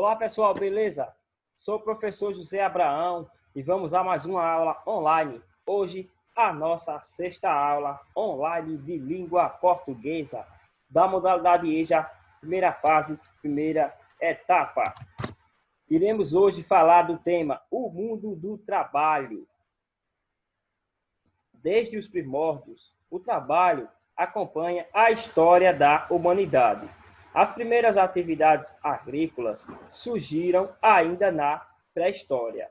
Olá pessoal, beleza? Sou o professor José Abraão e vamos a mais uma aula online. Hoje, a nossa sexta aula online de língua portuguesa da modalidade EJA, primeira fase, primeira etapa. Iremos hoje falar do tema o mundo do trabalho. Desde os primórdios, o trabalho acompanha a história da humanidade. As primeiras atividades agrícolas surgiram ainda na pré-história.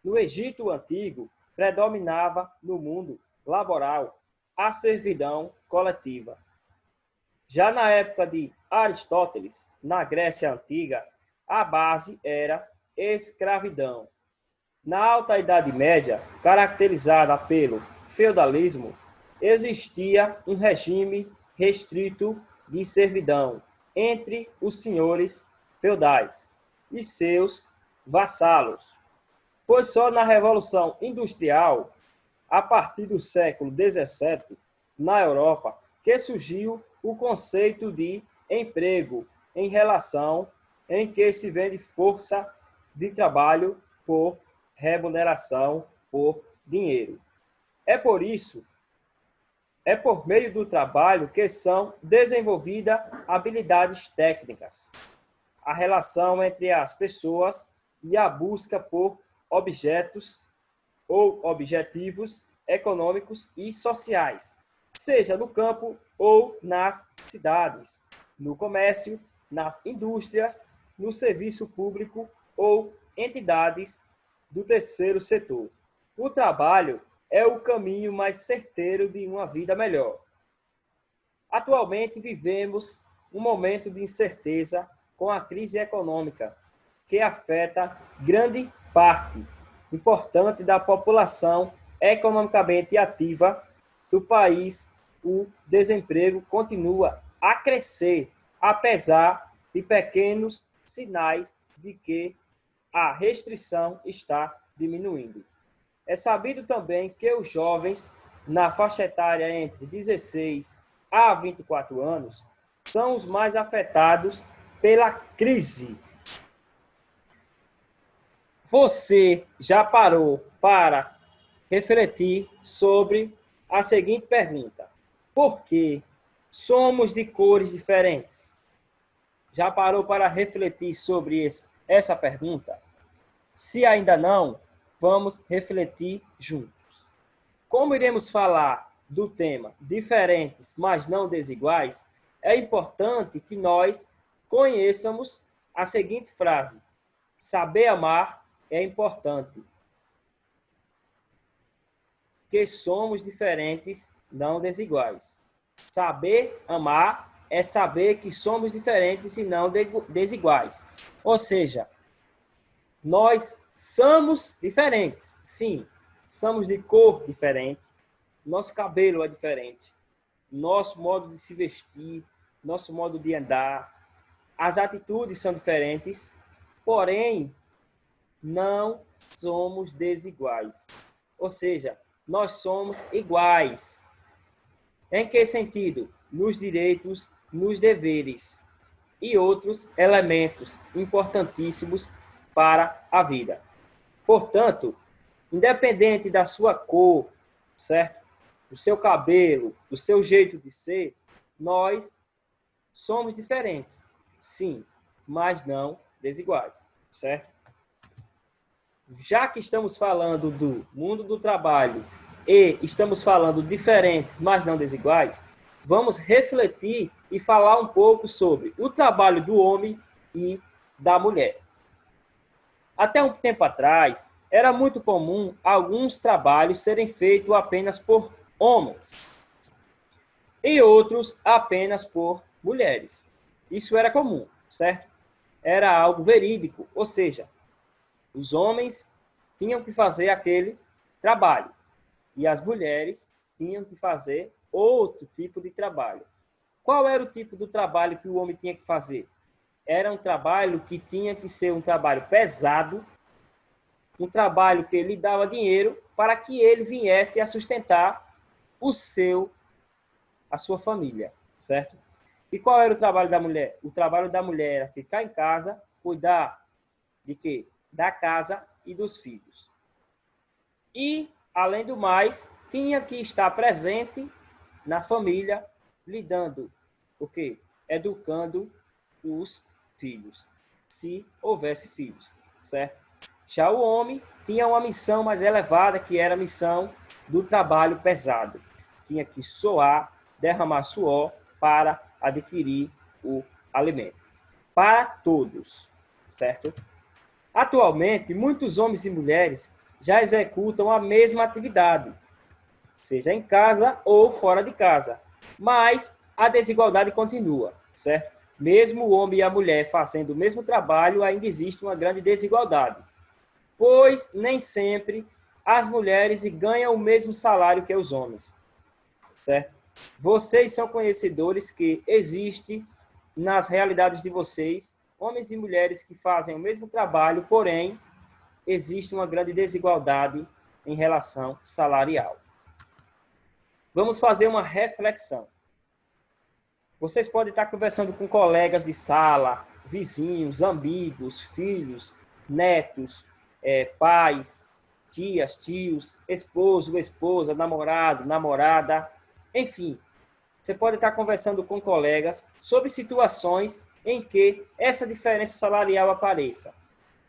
No Egito Antigo, predominava no mundo laboral a servidão coletiva. Já na época de Aristóteles, na Grécia Antiga, a base era escravidão. Na Alta Idade Média, caracterizada pelo feudalismo, existia um regime restrito de servidão entre os senhores feudais e seus vassalos. Foi só na Revolução Industrial, a partir do século XVII, na Europa, que surgiu o conceito de emprego em relação em que se vende força de trabalho por remuneração por dinheiro. É por meio do trabalho que são desenvolvidas habilidades técnicas, a relação entre as pessoas e a busca por objetos ou objetivos econômicos e sociais, seja no campo ou nas cidades, no comércio, nas indústrias, no serviço público ou entidades do terceiro setor. O trabalho é o caminho mais certeiro de uma vida melhor. Atualmente vivemos um momento de incerteza com a crise econômica, que afeta grande parte importante da população economicamente ativa do país. O desemprego continua a crescer, apesar de pequenos sinais de que a restrição está diminuindo. É sabido também que os jovens, na faixa etária entre 16 a 24 anos, são os mais afetados pela crise. Você já parou para refletir sobre a seguinte pergunta: por que somos de cores diferentes? Já parou para refletir sobre essa pergunta? Se ainda não, vamos refletir juntos. Como iremos falar do tema diferentes, mas não desiguais, é importante que nós conheçamos a seguinte frase: saber amar é importante. Que somos diferentes, não desiguais. Saber amar é saber que somos diferentes e não desiguais. Ou seja, nós somos diferentes, sim, somos de cor diferente, nosso cabelo é diferente, nosso modo de se vestir, nosso modo de andar, as atitudes são diferentes, porém, não somos desiguais. Ou seja, nós somos iguais. Em que sentido? Nos direitos, nos deveres e outros elementos importantíssimos para a vida. Portanto, independente da sua cor, certo? Do seu cabelo, do seu jeito de ser, nós somos diferentes, sim, mas não desiguais, certo? Já que estamos falando do mundo do trabalho e estamos falando diferentes, mas não desiguais, vamos refletir e falar um pouco sobre o trabalho do homem e da mulher. Até um tempo atrás, era muito comum alguns trabalhos serem feitos apenas por homens e outros apenas por mulheres. Isso era comum, certo? Era algo verídico, ou seja, os homens tinham que fazer aquele trabalho e as mulheres tinham que fazer outro tipo de trabalho. Qual era o tipo do trabalho que o homem tinha que fazer? Era um trabalho que tinha que ser um trabalho pesado, um trabalho que lhe dava dinheiro para que ele viesse a sustentar a sua família, certo? E qual era o trabalho da mulher? O trabalho da mulher era ficar em casa, cuidar de quê? Da casa e dos filhos. E, além do mais, tinha que estar presente na família, lidando, o quê? Educando os filhos, se houvesse filhos, certo? Já o homem tinha uma missão mais elevada, que era a missão do trabalho pesado. Tinha que suar, derramar suor para adquirir o alimento. Para todos, certo? Atualmente, muitos homens e mulheres já executam a mesma atividade, seja em casa ou fora de casa. Mas a desigualdade continua, certo? Mesmo o homem e a mulher fazendo o mesmo trabalho, ainda existe uma grande desigualdade, pois nem sempre as mulheres ganham o mesmo salário que os homens, certo? Vocês são conhecedores que existe nas realidades de vocês homens e mulheres que fazem o mesmo trabalho, porém existe uma grande desigualdade em relação salarial. Vamos fazer uma reflexão. Vocês podem estar conversando com colegas de sala, vizinhos, amigos, filhos, netos, pais, tias, tios, esposo, esposa, namorado, namorada, enfim. Você pode estar conversando com colegas sobre situações em que essa diferença salarial apareça.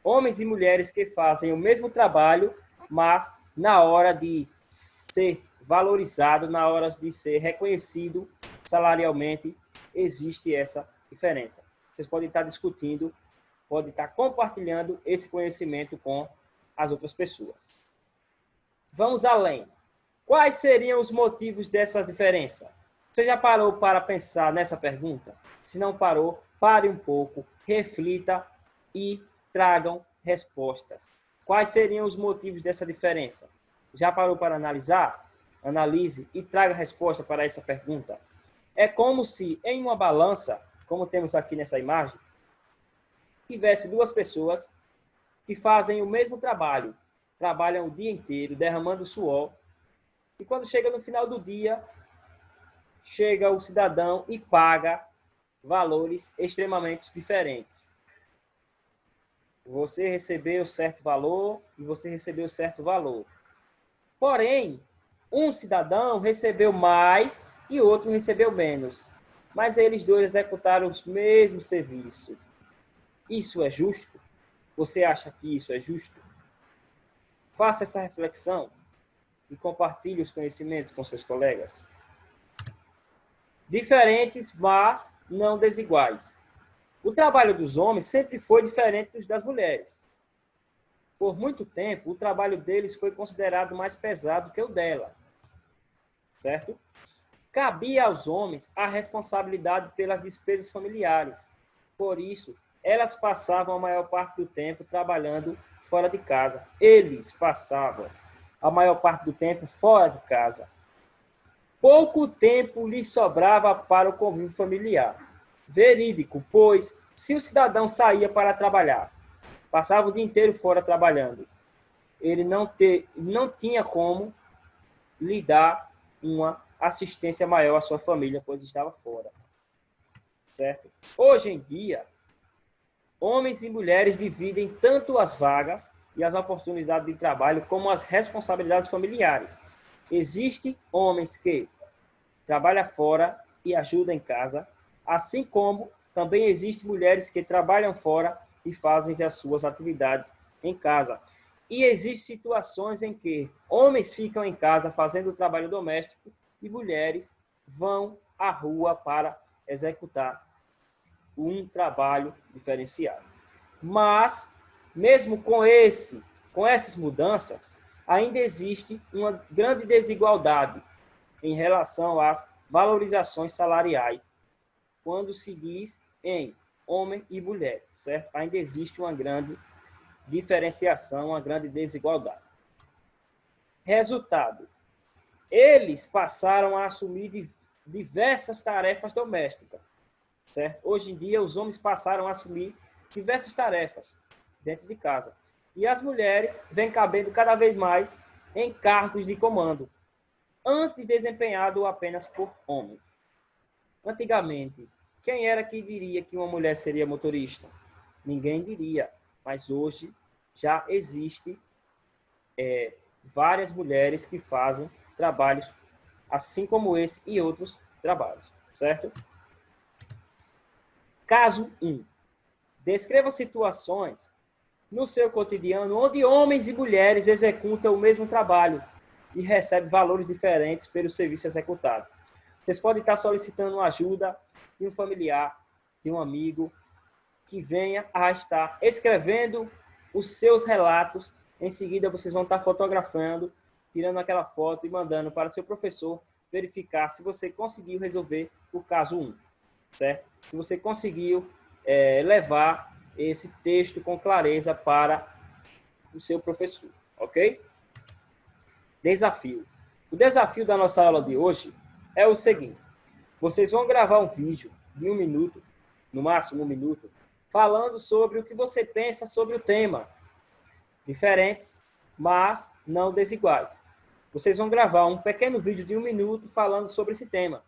Homens e mulheres que fazem o mesmo trabalho, mas na hora de ser valorizado, na hora de ser reconhecido salarialmente, existe essa diferença. Vocês podem estar discutindo, podem estar compartilhando esse conhecimento com as outras pessoas. Vamos além. Quais seriam os motivos dessa diferença? Você já parou para pensar nessa pergunta? Se não parou, pare um pouco, reflita e tragam respostas. Quais seriam os motivos dessa diferença? Já parou para analisar? Analise e traga resposta para essa pergunta. É como se em uma balança, como temos aqui nessa imagem, tivesse duas pessoas que fazem o mesmo trabalho, trabalham o dia inteiro, derramando suor, e quando chega no final do dia, chega o cidadão e paga valores extremamente diferentes. Você recebeu certo valor e você recebeu certo valor. Porém, um cidadão recebeu mais e outro recebeu menos. Mas eles dois executaram o mesmo serviço. Isso é justo? Você acha que isso é justo? Faça essa reflexão e compartilhe os conhecimentos com seus colegas. Diferentes, mas não desiguais. O trabalho dos homens sempre foi diferente dos das mulheres. Por muito tempo, o trabalho deles foi considerado mais pesado que o dela, certo? Cabia aos homens a responsabilidade pelas despesas familiares. Por isso, elas passavam a maior parte do tempo trabalhando fora de casa. Eles passavam a maior parte do tempo fora de casa. Pouco tempo lhes sobrava para o convívio familiar. Verídico, pois, se o cidadão saía para trabalhar, passava o dia inteiro fora trabalhando, ele não tinha como lhe dar uma assistência maior à sua família, pois estava fora. Certo? Hoje em dia, homens e mulheres dividem tanto as vagas e as oportunidades de trabalho como as responsabilidades familiares. Existem homens que trabalham fora e ajudam em casa, assim como também existem mulheres que trabalham fora e fazem as suas atividades em casa. E existem situações em que homens ficam em casa fazendo o trabalho doméstico e mulheres vão à rua para executar um trabalho diferenciado. Mas, mesmo com essas mudanças, ainda existe uma grande desigualdade em relação às valorizações salariais, quando se diz em homem e mulher, certo? Ainda existe uma grande diferenciação, uma grande desigualdade. Resultado: eles passaram a assumir diversas tarefas domésticas, certo? Hoje em dia, os homens passaram a assumir diversas tarefas dentro de casa. E as mulheres vêm cabendo cada vez mais em cargos de comando, antes desempenhado apenas por homens. Antigamente, quem era que diria que uma mulher seria motorista? Ninguém diria. mas hoje já existe várias mulheres que fazem trabalhos assim como esse e outros trabalhos, certo? Caso 1. Descreva situações no seu cotidiano onde homens e mulheres executam o mesmo trabalho e recebem valores diferentes pelo serviço executado. Vocês podem estar solicitando ajuda de um familiar, de um amigo, que venha a estar escrevendo os seus relatos. Em seguida, vocês vão estar fotografando, tirando aquela foto e mandando para o seu professor verificar se você conseguiu resolver o caso 1, certo? Se você conseguiu levar esse texto com clareza para o seu professor, ok? Desafio. O desafio da nossa aula de hoje é o seguinte. Vocês vão gravar um vídeo de 1 minuto, no máximo 1 minuto, falando sobre o que você pensa sobre o tema. Diferentes, mas não desiguais. Vocês vão gravar um pequeno vídeo de 1 minuto falando sobre esse tema,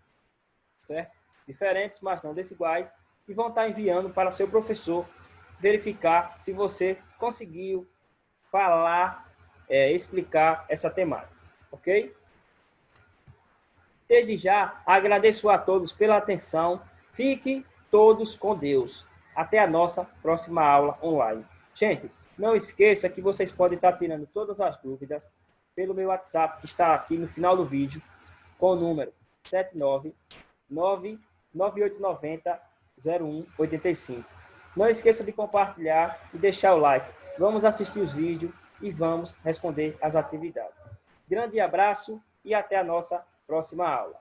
certo? Diferentes, mas não desiguais, e vão estar enviando para seu professor verificar se você conseguiu falar, explicar essa temática, ok? Desde já, agradeço a todos pela atenção. Fiquem todos com Deus. Até a nossa próxima aula online. Gente, não esqueça que vocês podem estar tirando todas as dúvidas pelo meu WhatsApp, que está aqui no final do vídeo, com o número 79998900185. Não esqueça de compartilhar e deixar o like. Vamos assistir os vídeos e vamos responder as atividades. Grande abraço e até a nossa próxima aula.